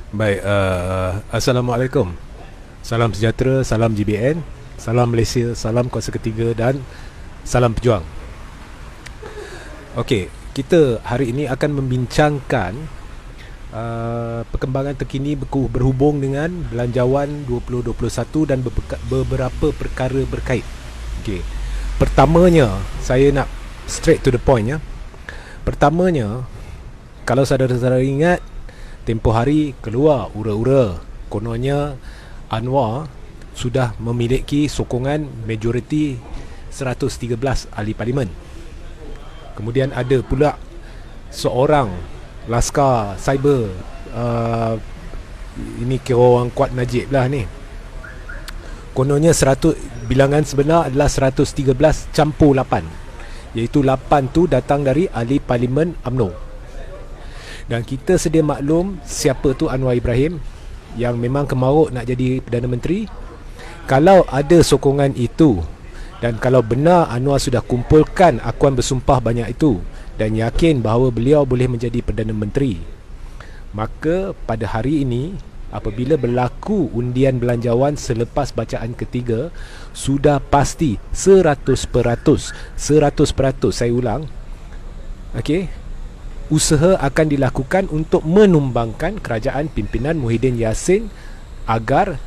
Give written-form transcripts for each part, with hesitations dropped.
Baik, Assalamualaikum. Salam sejahtera, salam GBN, salam Malaysia, salam kuasa ketiga dan salam pejuang. Okey, kita hari ini akan membincangkan perkembangan terkini berhubung dengan Belanjawan 2021 dan beberapa perkara berkait. Okey. Pertamanya, saya nak straight to the point ya. Pertamanya, kalau saudara-saudara ingat, tempoh hari keluar ura-ura kononnya Anwar sudah memiliki sokongan majoriti 113 ahli parlimen. Kemudian ada pula seorang laskar cyber, ini kira orang kuat Najib lah ni. Kononnya bilangan sebenar adalah 113 campur 8, iaitu 8 tu datang dari ahli parlimen UMNO. Dan kita sedia maklum siapa tu Anwar Ibrahim yang memang kemaruk nak jadi Perdana Menteri. Kalau ada sokongan itu dan kalau benar Anwar sudah kumpulkan akuan bersumpah banyak itu dan yakin bahawa beliau boleh menjadi Perdana Menteri, maka pada hari ini apabila berlaku undian belanjawan selepas bacaan ketiga, sudah pasti 100%, saya ulang, okey, usaha akan dilakukan untuk menumbangkan kerajaan pimpinan Muhyiddin Yassin agar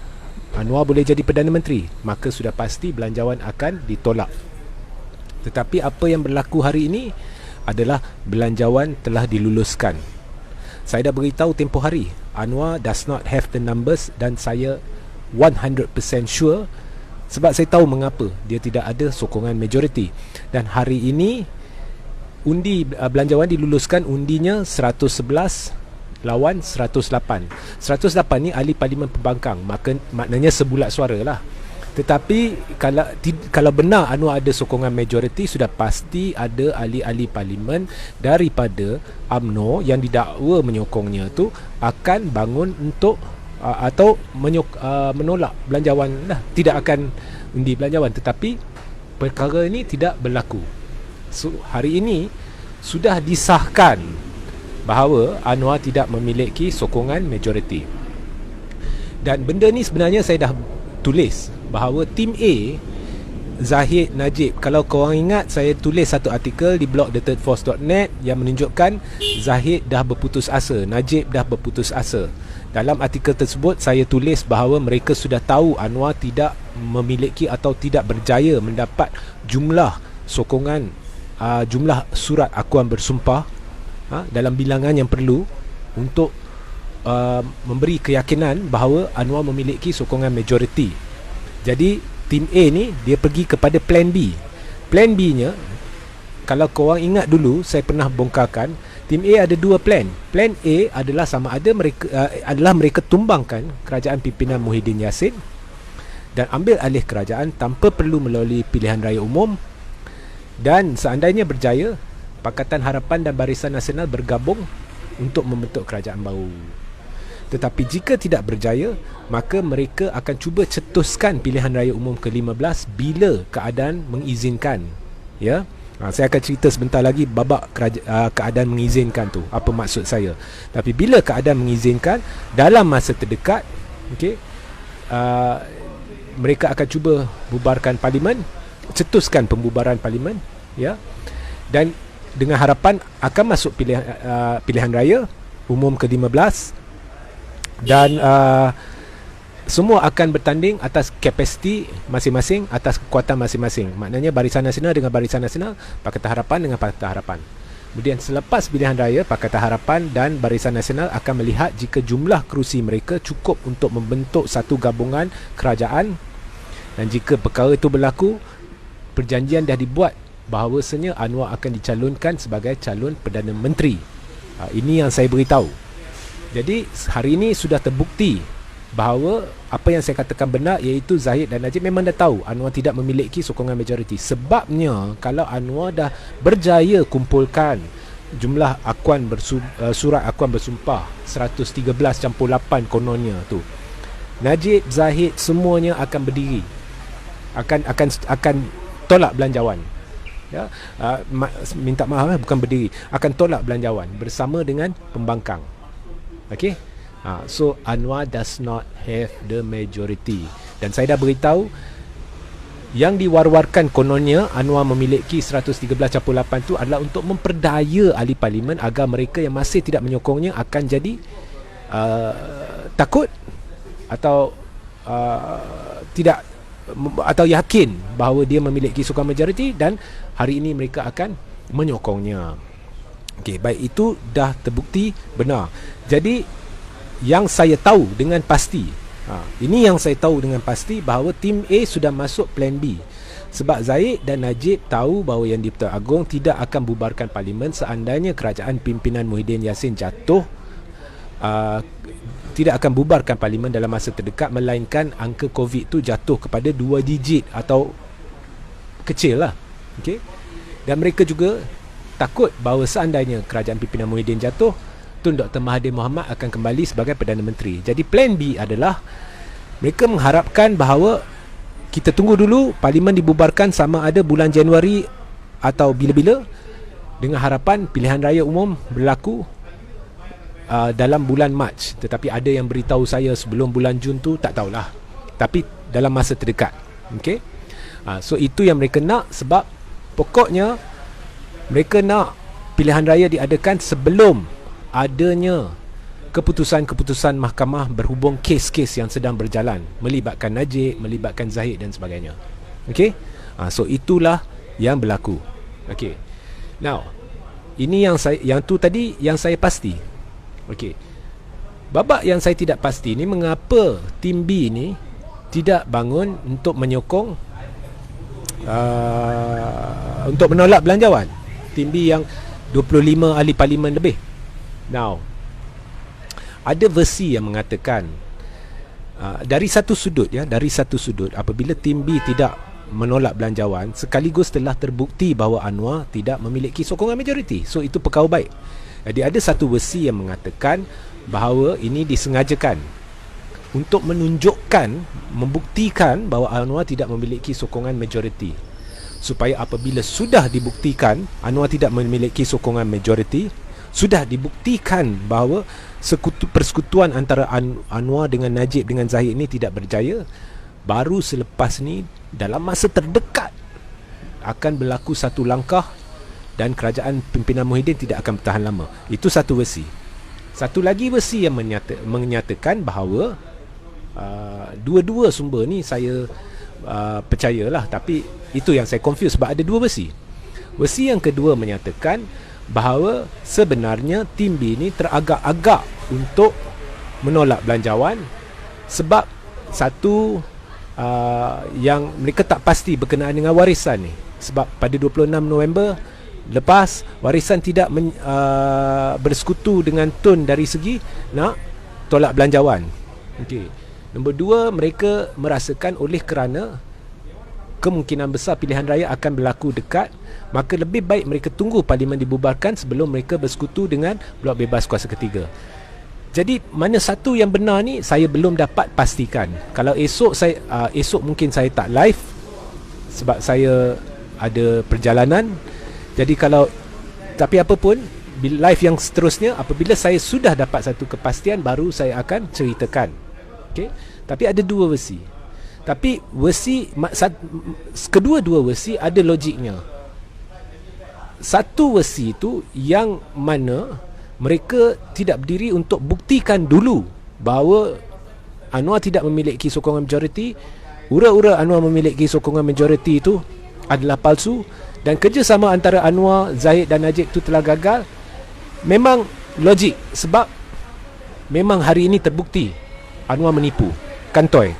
Anwar boleh jadi Perdana Menteri. Maka sudah pasti belanjawan akan ditolak. Tetapi apa yang berlaku hari ini adalah belanjawan telah diluluskan. Saya dah beritahu tempoh hari, Anwar does not have the numbers, dan saya 100% sure, sebab saya tahu mengapa dia tidak ada sokongan majoriti. Dan hari ini undi belanjawan diluluskan, undinya 111 lawan 108. 108 ni ahli parlimen pembangkang, maknanya sebulat suara lah. Tetapi kalau benar Anwar ada sokongan majoriti, sudah pasti ada ahli-ahli parlimen daripada UMNO yang didakwa menyokongnya tu akan bangun untuk atau menolak belanjawan lah. Tidak akan undi belanjawan. Tetapi perkara ini tidak berlaku. So, hari ini sudah disahkan bahawa Anwar tidak memiliki sokongan majoriti. Dan benda ni sebenarnya saya dah tulis bahawa tim A, Zahid, Najib, kalau korang ingat saya tulis satu artikel di blog thethirdforce.net yang menunjukkan Zahid dah berputus asa, Najib dah berputus asa. Dalam artikel tersebut saya tulis bahawa mereka sudah tahu Anwar tidak memiliki atau tidak berjaya mendapat jumlah sokongan, jumlah surat akuan bersumpah dalam bilangan yang perlu untuk memberi keyakinan bahawa Anwar memiliki sokongan majoriti. Jadi tim A ni dia pergi kepada plan B. Plan B nya, kalau korang ingat dulu saya pernah bongkarkan, tim A ada dua plan. Plan A adalah sama ada mereka tumbangkan kerajaan pimpinan Muhyiddin Yassin dan ambil alih kerajaan tanpa perlu melalui pilihan raya umum. Dan seandainya berjaya, Pakatan Harapan dan Barisan Nasional bergabung untuk membentuk kerajaan baru. Tetapi jika tidak berjaya, maka mereka akan cuba cetuskan pilihan raya umum ke-15 bila keadaan mengizinkan. Ya, saya akan cerita sebentar lagi babak keadaan mengizinkan tu, apa maksud saya. Tapi bila keadaan mengizinkan, dalam masa terdekat, okey, mereka akan cuba bubarkan parlimen, cetuskan pembubaran parlimen, ya, dan dengan harapan akan masuk pilihan raya umum ke-15 dan semua akan bertanding atas kapasiti masing-masing, atas kekuatan masing-masing. Maknanya Barisan Nasional dengan Barisan Nasional, Pakatan Harapan dengan Pakatan Harapan. Kemudian selepas pilihan raya, Pakatan Harapan dan Barisan Nasional akan melihat jika jumlah kerusi mereka cukup untuk membentuk satu gabungan kerajaan, dan jika perkara itu berlaku, perjanjian dah dibuat bahawasanya Anwar akan dicalonkan sebagai calon Perdana Menteri. Ini yang saya beritahu. Jadi hari ini sudah terbukti bahawa apa yang saya katakan benar, iaitu Zahid dan Najib memang dah tahu Anwar tidak memiliki sokongan majoriti. Sebabnya kalau Anwar dah berjaya kumpulkan jumlah akuan surat akuan bersumpah 113 campur 8 kononnya tu, Najib, Zahid semuanya akan berdiri, akan tolak belanjawan. Ya, bukan berdiri, akan tolak belanjawan bersama dengan pembangkang. Okey. So Anwar does not have the majority. Dan saya dah beritahu, yang diwar-warkan kononnya Anwar memiliki 113.8 tu adalah untuk memperdaya ahli parlimen agar mereka yang masih tidak menyokongnya akan jadi takut atau tidak, atau yakin bahawa dia memiliki sokongan majoriti, dan hari ini mereka akan menyokongnya. Okey, baik, itu dah terbukti benar. Jadi yang saya tahu dengan pasti, ini yang saya tahu dengan pasti, bahawa tim A sudah masuk plan B. Sebab Zahid dan Najib tahu bahawa Yang di-Pertuan Agong tidak akan bubarkan parlimen seandainya kerajaan pimpinan Muhyiddin Yassin jatuh. Tidak akan bubarkan parlimen dalam masa terdekat, melainkan angka COVID tu jatuh kepada 2 digit atau kecil lah. Okay? Dan mereka juga takut bahawa seandainya kerajaan pimpinan Muhyiddin jatuh, Tun Dr. Mahathir Mohamad akan kembali sebagai Perdana Menteri. Jadi plan B adalah mereka mengharapkan bahawa kita tunggu dulu parlimen dibubarkan sama ada bulan Januari atau bila-bila, dengan harapan pilihan raya umum berlaku dalam bulan Mac. Tetapi ada yang beritahu saya sebelum bulan Jun tu, tak tahulah. Tapi dalam masa terdekat. Okay? So itu yang mereka nak, sebab pokoknya mereka nak pilihan raya diadakan sebelum adanya keputusan-keputusan mahkamah berhubung kes-kes yang sedang berjalan, melibatkan Najib, melibatkan Zahid dan sebagainya. Okey? So itulah yang berlaku. Okey. Now, ini yang tu tadi yang saya pasti. Okey. Babak yang saya tidak pasti ni, mengapa tim B ni tidak bangun untuk menyokong untuk menolak belanjawan. Tim B yang 25 ahli parlimen lebih. Now, ada versi yang mengatakan dari satu sudut, apabila tim B tidak menolak belanjawan, sekaligus telah terbukti bahawa Anwar tidak memiliki sokongan majoriti. So itu perkara baik. Jadi ada satu versi yang mengatakan bahawa ini disengajakan untuk menunjukkan, membuktikan bahawa Anwar tidak memiliki sokongan majoriti, supaya apabila sudah dibuktikan Anwar tidak memiliki sokongan majoriti, sudah dibuktikan bahawa persekutuan antara Anwar dengan Najib dengan Zahid ini tidak berjaya, baru selepas ni dalam masa terdekat akan berlaku satu langkah dan kerajaan pimpinan Muhyiddin tidak akan bertahan lama. Itu satu versi. Satu lagi versi yang menyatakan bahawa dua-dua sumber ni saya percayalah, tapi itu yang saya confuse sebab ada dua versi. Versi yang kedua menyatakan bahawa sebenarnya tim B ni teragak-agak untuk menolak belanjawan sebab satu yang mereka tak pasti berkenaan dengan warisan ni. Sebab pada 26 November lepas, warisan tidak bersekutu dengan Tun dari segi nak tolak belanjawan. Okey. Nombor dua, mereka merasakan oleh kerana kemungkinan besar pilihan raya akan berlaku dekat, maka lebih baik mereka tunggu parlimen dibubarkan sebelum mereka bersekutu dengan blok bebas kuasa ketiga. Jadi mana satu yang benar ni saya belum dapat pastikan. Kalau esok esok mungkin saya tak live sebab saya ada perjalanan. Jadi tapi apa pun, live yang seterusnya apabila saya sudah dapat satu kepastian baru saya akan ceritakan. Okey. Tapi ada dua versi. Tapi kedua-dua versi ada logiknya. Satu versi itu yang mana mereka tidak berdiri untuk buktikan dulu bahawa Anwar tidak memiliki sokongan majoriti, ura-ura Anwar memiliki sokongan majoriti itu adalah palsu, dan kerjasama antara Anwar, Zahid dan Najib itu telah gagal. Memang logik, sebab memang hari ini terbukti Anwar menipu, kantoi.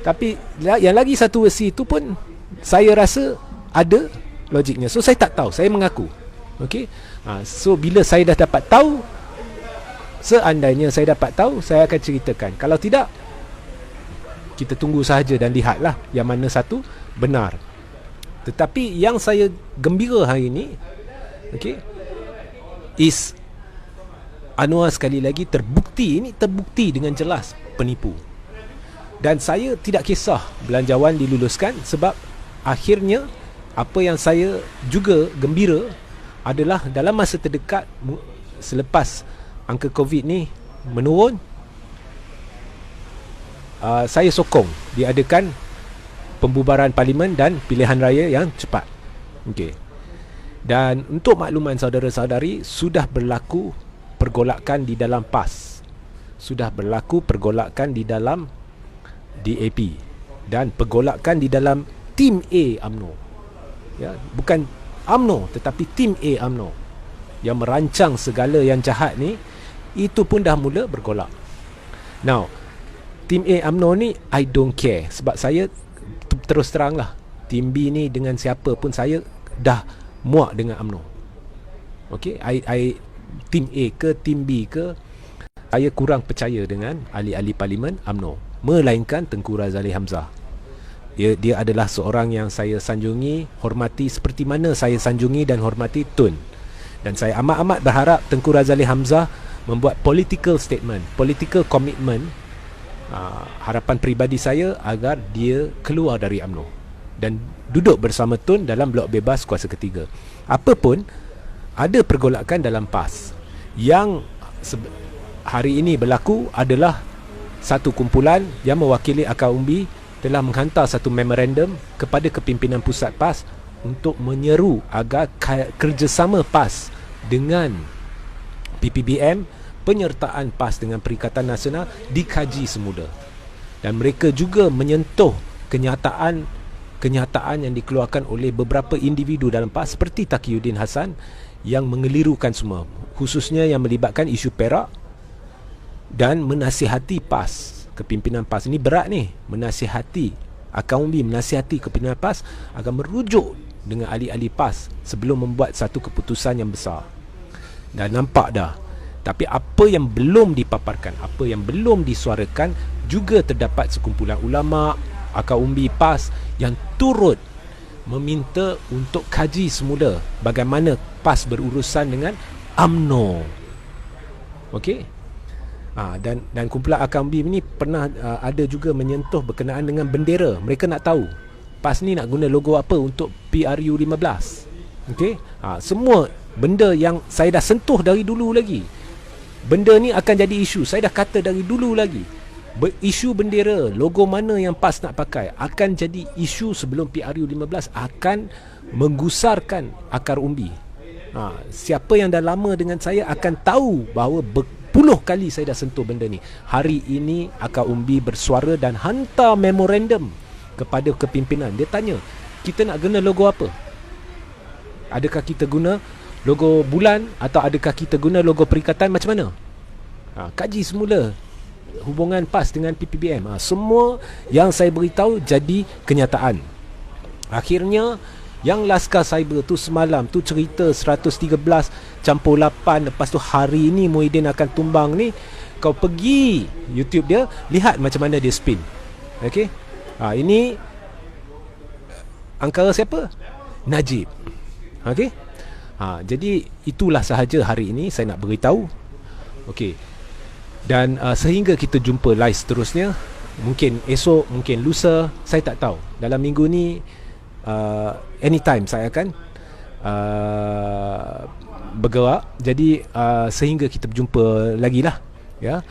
Tapi yang lagi satu versi itu pun saya rasa ada logiknya. So saya tak tahu, saya mengaku. Okey. So bila saya dah dapat tahu, seandainya saya dapat tahu, saya akan ceritakan. Kalau tidak, kita tunggu sahaja dan lihatlah yang mana satu benar. Tetapi yang saya gembira hari ini, okey, is Anwar sekali lagi terbukti dengan jelas penipu. Dan saya tidak kisah belanjawan diluluskan, sebab akhirnya apa yang saya juga gembira adalah dalam masa terdekat selepas angka COVID ni menurun, saya sokong diadakan pembubaran parlimen dan pilihan raya yang cepat. Okey. Dan untuk makluman saudara-saudari, sudah berlaku pergolakan di dalam PAS. Sudah berlaku pergolakan di dalam DAP dan pergolakan di dalam tim A UMNO. Ya, bukan UMNO tetapi tim A UMNO yang merancang segala yang jahat ni, itu pun dah mula bergolak. Now, tim A UMNO ni I don't care, sebab saya terus terang lah, tim B ni dengan siapa pun saya dah muak dengan UMNO. Okay, tim A ke tim B ke, saya kurang percaya dengan ahli-ahli parlimen UMNO, melainkan Tengku Razaleigh Hamzah. Dia adalah seorang yang saya sanjungi, hormati seperti mana saya sanjungi dan hormati Tun. Dan saya amat-amat berharap Tengku Razaleigh Hamzah membuat political statement, political commitment. Harapan peribadi saya agar dia keluar dari UMNO dan duduk bersama Tun dalam blok bebas kuasa ketiga. Apapun, ada pergolakan dalam PAS yang hari ini berlaku adalah satu kumpulan yang mewakili akar umbi telah menghantar satu memorandum kepada kepimpinan pusat PAS untuk menyeru agar kerjasama PAS dengan PPBM, penyertaan PAS dengan Perikatan Nasional dikaji semula. Dan mereka juga menyentuh kenyataan yang dikeluarkan oleh beberapa individu dalam PAS seperti Taqiyuddin Hassan yang mengelirukan semua, khususnya yang melibatkan isu Perak dan menasihati PAS. Kepimpinan PAS ini berat ni, menasihati akar umbi, menasihati kepimpinan PAS agar merujuk dengan ahli-ahli PAS sebelum membuat satu keputusan yang besar. Dan nampak dah. Tapi apa yang belum dipaparkan, apa yang belum disuarakan, juga terdapat sekumpulan ulama, akar umbi PAS yang turut meminta untuk kaji semula bagaimana PAS berurusan dengan UMNO. Okey. Dan kumpulan akar umbi ni pernah ada juga menyentuh berkenaan dengan bendera. Mereka nak tahu PAS ni nak guna logo apa untuk PRU 15. Okey. Semua benda yang saya dah sentuh dari dulu lagi. Benda ni akan jadi isu. Saya dah kata dari dulu lagi. Isu bendera, logo mana yang PAS nak pakai akan jadi isu sebelum PRU 15 akan menggusarkan akar umbi. Siapa yang dah lama dengan saya akan tahu bahawa berpuluh kali saya dah sentuh benda ni. Hari ini akar umbi bersuara dan hantar memorandum kepada kepimpinan. Dia tanya, kita nak guna logo apa? Adakah kita guna logo bulan atau adakah kita guna logo perikatan, macam mana? Kaji semula hubungan PAS dengan PPBM. Semua yang saya beritahu jadi kenyataan. Akhirnya yang Laskar Cyber tu semalam tu cerita 113 campur 8, lepas tu hari ini Muhyiddin akan tumbang ni, kau pergi YouTube dia, lihat macam mana dia spin. Okey. Ini angkara siapa? Najib. Okey. Jadi itulah sahaja hari ini saya nak beritahu. Okey. Dan sehingga kita jumpa live seterusnya, mungkin esok, mungkin lusa, saya tak tahu. Dalam minggu ni anytime saya akan bergerak. Jadi sehingga kita berjumpa lagi lah, ya.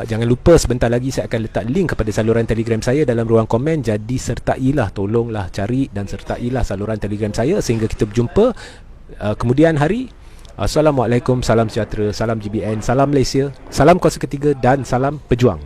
Jangan lupa sebentar lagi saya akan letak link kepada saluran Telegram saya dalam ruang komen. Jadi sertailah, tolonglah cari dan sertailah saluran Telegram saya sehingga kita berjumpa kemudian hari. Assalamualaikum, salam sejahtera, salam GBN, salam Malaysia, salam kuasa ketiga dan salam pejuang.